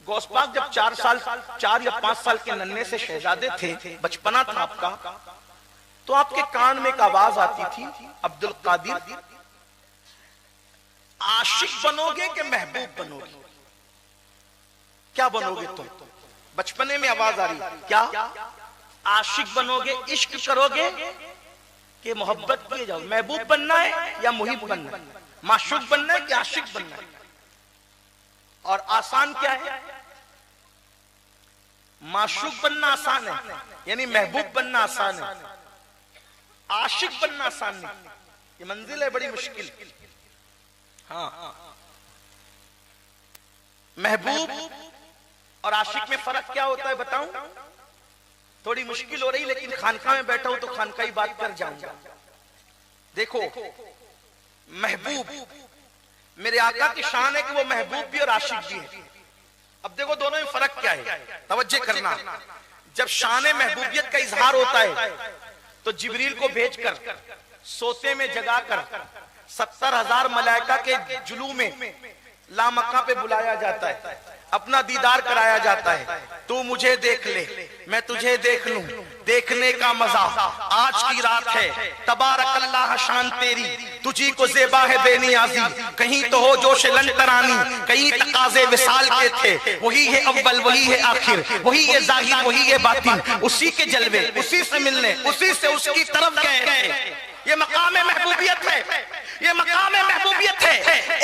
गौस पाक जब 4 या 5 साल के नन्हे से शहजादे थे, बचपना था आपका, तो आपके कान में एक आवाज आती थी, अब्दुल कादिर आशिक बनोगे कि महबूब बनोगे? क्या बनोगे तुम? बचपने में आवाज आ रही, क्या आशिक बनोगे, इश्क करोगे कि मोहब्बत किए जाओ? महबूब बनना है या मुहिब बनना है? माशूक बनना है कि आशिक बनना है? और आसान क्या है? माशूक बनना आसान है, यानी महबूब बनना आसान है, आशिक बनना आसान नहीं। ये मंजिल है बड़ी मुश्किल। हाँ, महबूब और आशिक में फर्क क्या होता है बताऊं? थोड़ी मुश्किल हो रही, लेकिन खानका में बैठा हूं तो खानका ही बात कर जाऊंगा। देखो, महबूब मेरे आका की शान है कि वो महबूब भी और आशिक भी है। अब देखो दोनों में फर्क क्या है, तवज्जो करना। जब शान महबूबियत का इजहार होता है तो जिब्रील को भेजकर सोते में जगाकर 70,000 मलाइका के जुलू में लामक्का पे बुलाया जाता है, अपना दीदार कराया जाता है। तू मुझे देख ले, मैं तुझे देख लूं, देखने का मजा आज की रात है। तबारकल्लाह शान तेरी, तुझी को ज़ेबा है बेनियाजी। कहीं तो हो जोश लन तरानी, कहीं तकाज़े विसाल के थे। वही है अव्वल, वही है आखिर, वही है ज़ाहिर, वही है बातिन। उसी के जलवे, उसी से मिलने, उसी से उसकी तरफ गए। ये मकाम महबूबियत है, ये मकाम महबूबियत है।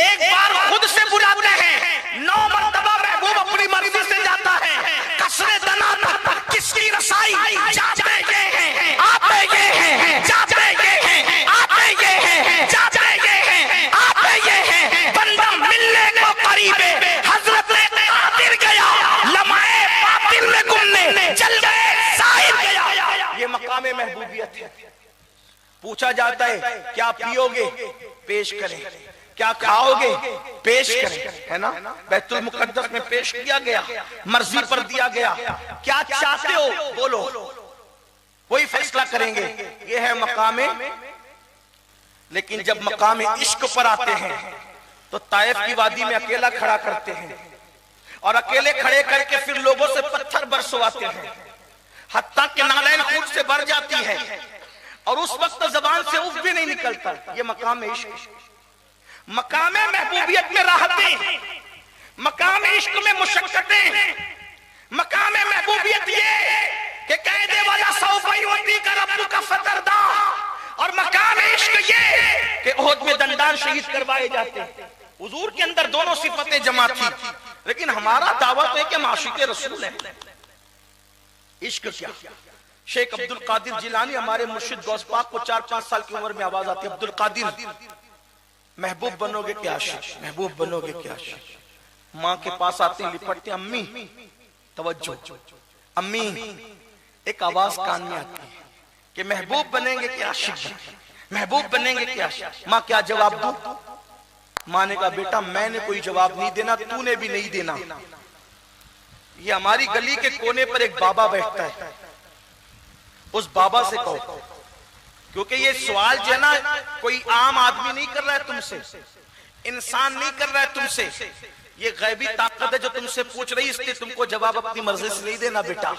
एक बार खुद से बुलाते हैं, 9 मरतबा महबूब अपनी मर्जी से जाता है। कसरे दना तक किसकी रसाई, जाते ये हैं, आते ये हैं, जाते ये हैं, आते ये हैं, जाते ये हैं, आते ये हैं। बंदा मिलने को करीबे हजरत कादिर गया, लम्हे बातिल में गुमने चल गए, साहिब गया। ये मकाम महबूबियत है। पूछा जाता है क्या पियोगे, पेश करें, क्या खाओगे, पेश करें, है ना? बैतुल मुकद्दस में पेश किया गया, मर्जी पर दिया गया। क्या चाहते हो बोलो, वही फैसला करेंगे। ये है मकामे। लेकिन जब मकामे इश्क पर आते हैं तो ताइफ की वादी में अकेला खड़ा करते हैं और अकेले खड़े करके फिर लोगों से पत्थर बरसवाते हैं, हत्ता के नालैन खून से भर जाती है और उस वक्त जबान से उफ भी नहीं निकलता। ये मकाम इश्क। मकाम महबूबियत में राहतें, मकाम इश्क में मुशक्कतें। मकाम महबूबियत ये कि कहने वाला सौफी का रब्बु का फतरदा, और मकाम इश्क ये कि ओहद में दंडान शहीद करवाए जाते। हुजूर के अंदर दोनों सिफतें जमा थी, लेकिन हमारा दावा तो है कि माशिक रसूल है। इश्क क्या? शेख अब्दुल कादिर जिलानी हमारे मुर्शिद गौस पाक को 4-5 साल की उम्र में आवाज आती है, अब्दुल कादिर महबूब बनोगे क्या आशिक, महबूब बनोगे क्या आशिक? माँ के पास आते हैं, लिपटते, अम्मी तवज्जो, अम्मी। एक आवाज कान में आती है कि महबूब बनेंगे क्या आशिक, महबूब बनेंगे क्या आशिक? माँ क्या जवाब दूं? माँ ने कहा बेटा मैंने कोई जवाब नहीं देना, तूने भी नहीं देना। ये हमारी गली के कोने पर एक बाबा बैठता है, उस बाबा से कहो, क्योंकि ये सवाल जो है ना कोई आम आदमी नहीं कर रहा है तुमसे, इंसान नहीं कर रहा है तुमसे, ये गैबी ताकत है जो तुमसे पूछ रही, इसलिए तुमको जवाब अपनी मर्जी से नहीं देना बेटा।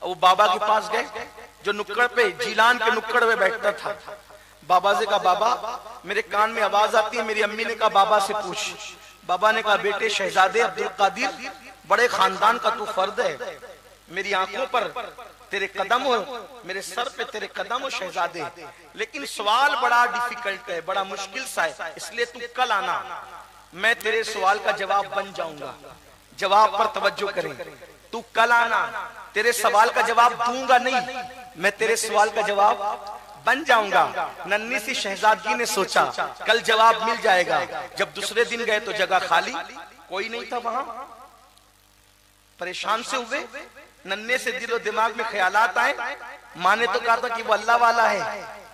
वो बाबा के पास गए जो नुक्कड़ पे, जिलान के नुक्कड़ पे बैठता था। बाबा से कहा बाबा मेरे कान में आवाज आती है। मेरी अम्मी ने कहा बाबा से पूछ। बाबा ने कहा बेटे शहजादे अब्दुल कादिर, बड़े खानदान का तू फर्द है, मेरी आंखों पर तेरे कदम हो, मेरे सर पे तेरे कदम हो शहजादे, लेकिन सवाल बड़ा डिफिकल्ट है, बड़ा मुश्किल सा है, इसलिए तू कल आना, मैं तेरे सवाल का जवाब बन जाऊंगा। जवाब पर तवज्जो करें, तू कल आना, तेरे सवाल का जवाब दूंगा नहीं, मैं तेरे सवाल का जवाब बन जाऊंगा। नन्ही सी शहजादगी ने सोचा कल जवाब मिल जाएगा। जब दूसरे दिन गए तो जगह खाली, कोई नहीं था वहां। परेशान से हुए, नन्हे से दिलो दिमाग में ख्यालात आए। माँ ने तो कहा था कि वो अल्लाह वाला है,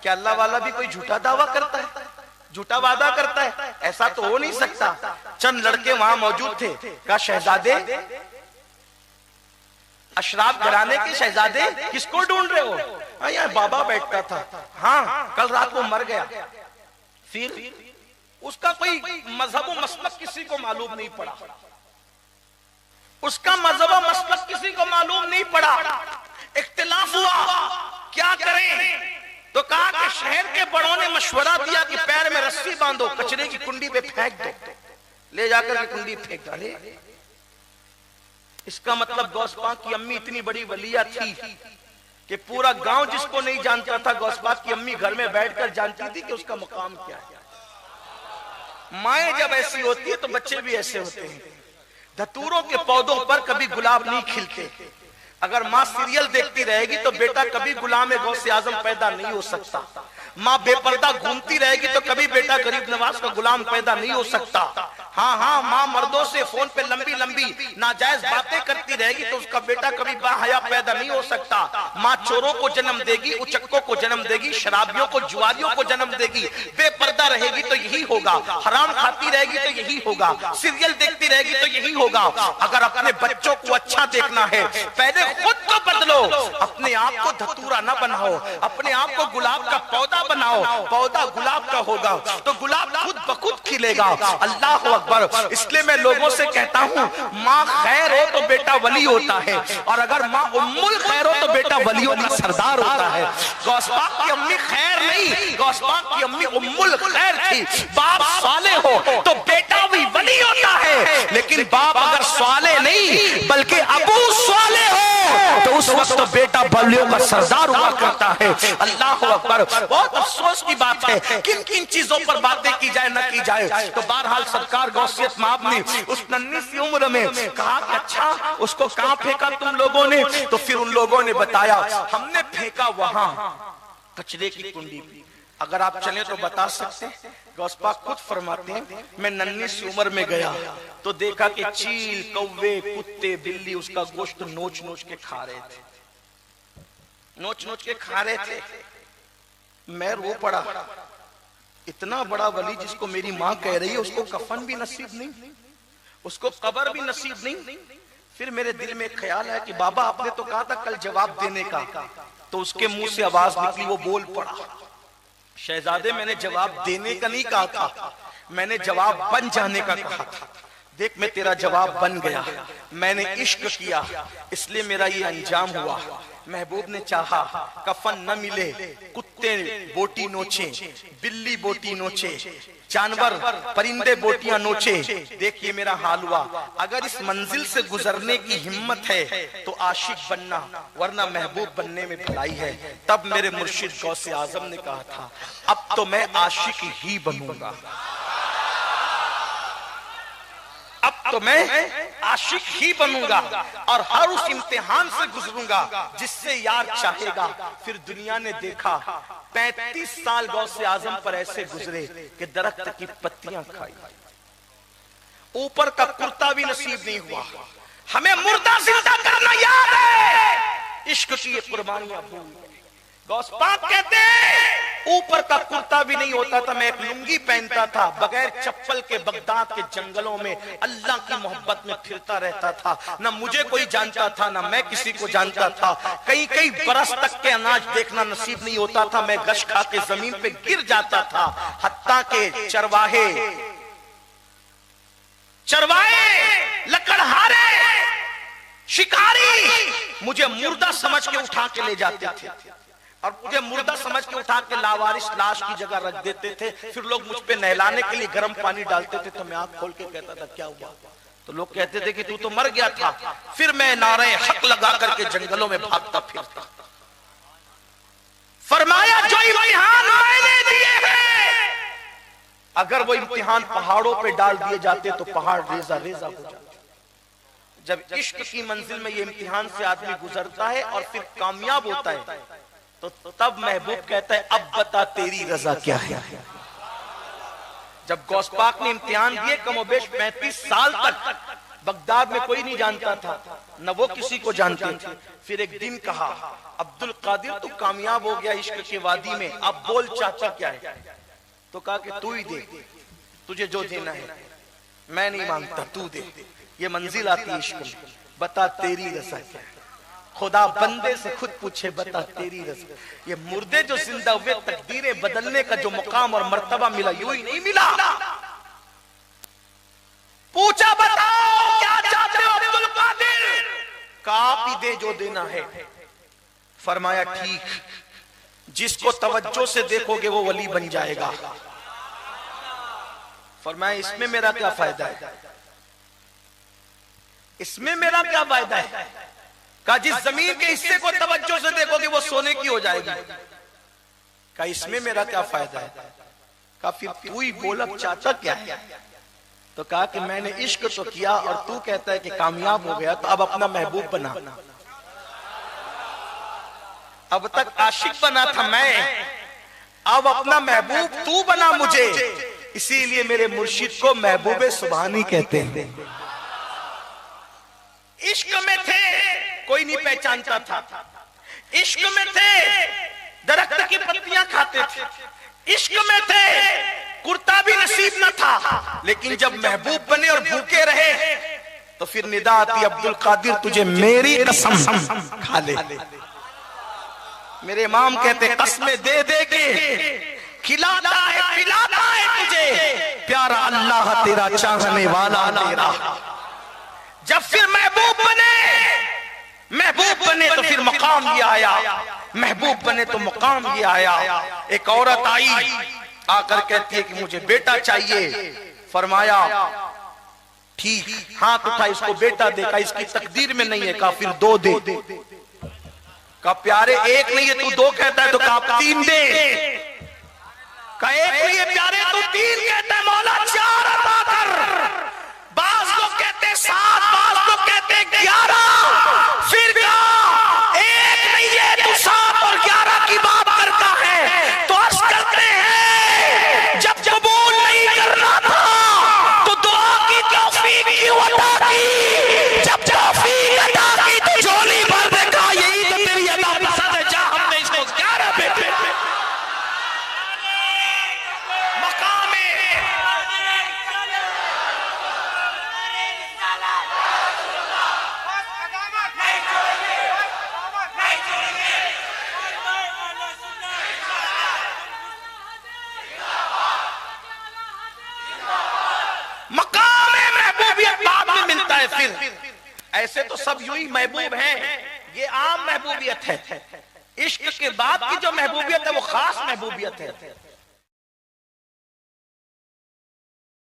क्या अल्लाह वाला भी कोई झूठा दावा करता है, झूठा वादा करता है? ऐसा तो हो नहीं सकता। चंद लड़के वहां मौजूद थे, कहा शहजादे, अशराफ घराने के शहजादे किसको ढूंढ रहे हो? हाँ यार बाबा बैठता था, हाँ कल रात को मर गया। फिर उसका कोई मजहब व मसलक किसी को मालूम नहीं पड़ा। उसका मजहब मसलक किसी को मालूम नहीं पड़ा, इख्तिलाफ हुआ, क्या करें? तो कहा कि शहर के बड़ों ने मशवरा दिया कि पैर में रस्सी बांधो, कचरे की कुंडी पे फेंक दो, ले जाकर के कुंडी फेंक डाले। इसका मतलब गौस पाक की अम्मी इतनी बड़ी वलिया थी कि पूरा गांव जिसको नहीं जानता था, गौस पाक की अम्मी घर में बैठकर जानती थी कि उसका मुकाम क्या है। माएं जब ऐसी होती है तो बच्चे भी ऐसे होते हैं। धतूरों के पौधों पर कभी गुलाब नहीं खिलते। अगर माँ सीरियल देखती रहेगी तो बेटा कभी गुलाम गौसे आजम पैदा नहीं हो सकता। माँ बेपर्दा घूमती रहेगी तो कभी बेटा गरीब नवाज का गुलाम पैदा नहीं हो सकता। हाँ हाँ, माँ मर्दों से फोन पे लंबी लंबी नाजायज बातें करती रहेगी तो उसका बेटा कभी बाहया पैदा नहीं हो सकता। माँ चोरों को जन्म देगी, उचक्कों को जन्म देगी, शराबियों को, जुआरियों को जन्म देगी। बेपर्दा रहेगी तो यही होगा, हराम खाती रहेगी तो यही होगा, सीरियल देखती रहेगी तो यही होगा। अगर अपने बच्चों को अच्छा देखना है, पहले खुद को बदलो, अपने आप को धतूरा न बनाओ, अपने आप को गुलाब का पौधा बनाओ। पौधा गुलाब का होगा तो गुलाब खुद ब खुद खिलेगा। अल्लाह अकबर। इसलिए मैं लोगों से कहता हूँ, माँ खैर हो तो बेटा वली होता है, और अगर माँ उम्मुल खैर हो तो बेटा वलियों का सरदार होता है। गौस पाक की अम्मी खैर नहीं, गौस पाक की अम्मी उम्मुल खैर थी। बाप साले हो तो बेटा भी वली होता है, लेकिन बाप अगर साले नहीं बल्कि अबू साले हो तो उस वक्त तो बेटा बलियों का सरदार हुआ करता है। अल्लाह अकबर। बहुत अफसोस की बात है, किन किन चीजों पर बातें की जाए न की जाए। तो बहरहाल सरकार गौसियत माब ने उस नन्ही सी उम्र में कहा कि अच्छा उसको कहां फेंका तुम लोगों ने? तो फिर उन लोगों ने बताया, हमने फेंका वहां कचरे की कुंडी पे। अगर आप चले तो बता सकते हैं। गौस पाक खुद फरमाते हैं, मैं नन्ही सी उम्र में गया तो देखा कि चील, कौवे, कुत्ते, बिल्ली उसका गोश्त नोच नोच के खा रहे थे, नोच नोच के खा रहे थे। मैं रो पड़ा। इतना बड़ा वली जिसको मेरी माँ कह रही है, उसको कफन भी नसीब नहीं, उसको कब्र भी नसीब नहीं। फिर मेरे दिल में ख्याल है कि बाबा आपने तो कहा था कल जवाब देने का, तो उसके मुंह से आवाज निकली, वो बोल पड़ा, शहजादे मैंने जवाब देने का नहीं कहा था, मैंने जवाब बन जाने का कहा था। देख मैं तेरा जवाब बन गया, मैंने इश्क किया इसलिए मेरा ये अंजाम हुआ। महबूब ने चाहा कफन न मिले, कुत्ते बोटी नोचे, बिल्ली बोटी नोचे, जानवर परिंदे बोटियां नोचे। देखिए मेरा हाल हुआ। अगर इस मंजिल से गुजरने की हिम्मत है तो आशिक बनना, वरना महबूब बनने में भलाई है। तब मेरे मुर्शिद गौसे आजम ने कहा था, अब तो मैं आशिक ही बनूंगा, अब तो मैं आशिक ही बनूंगा और हर उस इम्तिहान से गुजरूंगा जिससे यार चाहेगा। फिर दुनिया ने देखा 35 साल गौसे आजम पर ऐसे गुजरे कि दरख्त की पत्तियां खाई, ऊपर का कुर्ता भी नसीब नहीं हुआ। हमें मुर्दा जिंदा करना याद है, इश्क की ये कुर्बानियां भूल गए। गौस पाक कहते हैं ऊपर का कुर्ता भी नहीं होता था, मैं एक लुंगी पहनता था, बगैर चप्पल के बगदाद के जंगलों में अल्लाह की मोहब्बत में फिरता रहता था। ना मुझे कोई जानता था, ना मैं किसी को जानता था। कई कई बरस तक के अनाज देखना नसीब नहीं होता था, मैं गश खा के जमीन पे गिर जाता था। हत्ता के चरवाहे, लकड़हारे, शिकारी मुझे मुर्दा समझ के उठा के ले जाते थे, और मुझे मुर्दा समझ के उठा के लावारिस लाश की जगह रख देते थे। फिर लोग मुझ पे नहलाने के लिए गर्म पानी डालते थे, तो मैं आंख खोल के कहता था क्या हुआ? तो लोग कहते थे कि तू तो मर गया था। फिर मैं नारे हक लगा करके जंगलों में भागता फिरता। फरमाया जो इम्तिहान मैंने दिए हैं, अगर वो इम्तिहान पहाड़ों पे डाल दिए जाते तो पहाड़ रेजा रेजा हो जाते। जब इश्क की मंजिल में ये इम्तिहान से आदमी गुजरता है और फिर कामयाब होता है, तो तब महबूब कहता है अब बता तेरी रजा क्या है। जब गौस पाक ने इम्तिहान दिए, कमोबेश 35 साल तक बगदाद में कोई नहीं जानता था, न वो किसी को जानते थे। फिर एक दिन कहा, अब्दुल कादिर तू कामयाब हो गया इश्क के वादी में, अब बोल चाचा क्या है? तो कहा कि तू ही दे, तुझे जो देना है, मैं नहीं मांगता, तू दे। ये मंजिल आती है इश्क में, बता तेरी रजा क्या है। खुदा बंदे से खुद पूछे बता तेरी रजा। ये मुर्दे जो जिंदा हुए, तकदीरें बदलने का जो मुकाम और मर्तबा मिला, यूं ही नहीं मिला। पूछा बताओ क्या चाहते हो अब्दुल कादिर? दे जो देना है। फरमाया ठीक, जिसको तवज्जो से देखोगे वो वली बन जाएगा। फरमाया इसमें मेरा क्या फायदा है, इसमें मेरा क्या फायदा है। कहा जिस जमीन के हिस्से को तवज्जो से देखोगे वो सोने की हो जाएगी। कहा इसमें मेरा क्या फायदा है। कहा फिर तू ही बोल अब चाहता क्या है। तो कहा कि मैंने इश्क तो किया और तू कहता है कि कामयाब हो गया, तो अब अपना महबूब बना। अब तक आशिक बना था मैं, अब अपना महबूब तू बना मुझे। इसीलिए मेरे मुर्शिद को महबूबे सुभानी कहते हैं। इश्क में थे कोई नहीं पहचानता था, इश्क में थे दरख्त की पत्तियां खाते थे, इश्क में थे कुर्ता भी नसीब न था, लेकिन जब महबूब बने और भूखे रहे तो फिर निदा आती अब्दुल कादिर तुझे मेरी कसम खा ले। मेरे इमाम कहते कसमें दे दे के खिलाता है पिलाता है तुझे प्यारा अल्लाह तेरा चाहने वाला तेरा। जब फिर महबूब बने तो फिर मकाम ये आया, महबूब बने तो मकाम ये आया। एक औरत आई आकर कहती है कि मुझे बेटा चाहिए। फरमाया ठीक, हाथ उठा इसको बेटा देखा, इसकी तकदीर में नहीं है। कहा फिर दो दे। कहा प्यारे एक नहीं है तू दो कहता है, तो कहा तीन दे। कहा एक नहीं है प्यारे तू तीन कहता है, मौला चार अता कर। बाज लोग कहते 7, बाज लोग कहते 11, फिर क्या एक नहीं है तू 7 और 11 की बात करता है। तो अर्ज करते हैं जब कबूल नहीं करना था तो दुआ की तौफीक क्यों अता की, जब तौफीक अता की तो झोली भर दे। कहा यही तो तेरी अदा पसंद है, जा हमने इसको 11 बेटे मकाम में महबूबियत बाद में मिलता है। फिर ऐसे तो सब यूं ही महबूब हैं, ये आम महबूबियत है। इश्क के बाद की जो महबूबियत है वो खास महबूबियत है।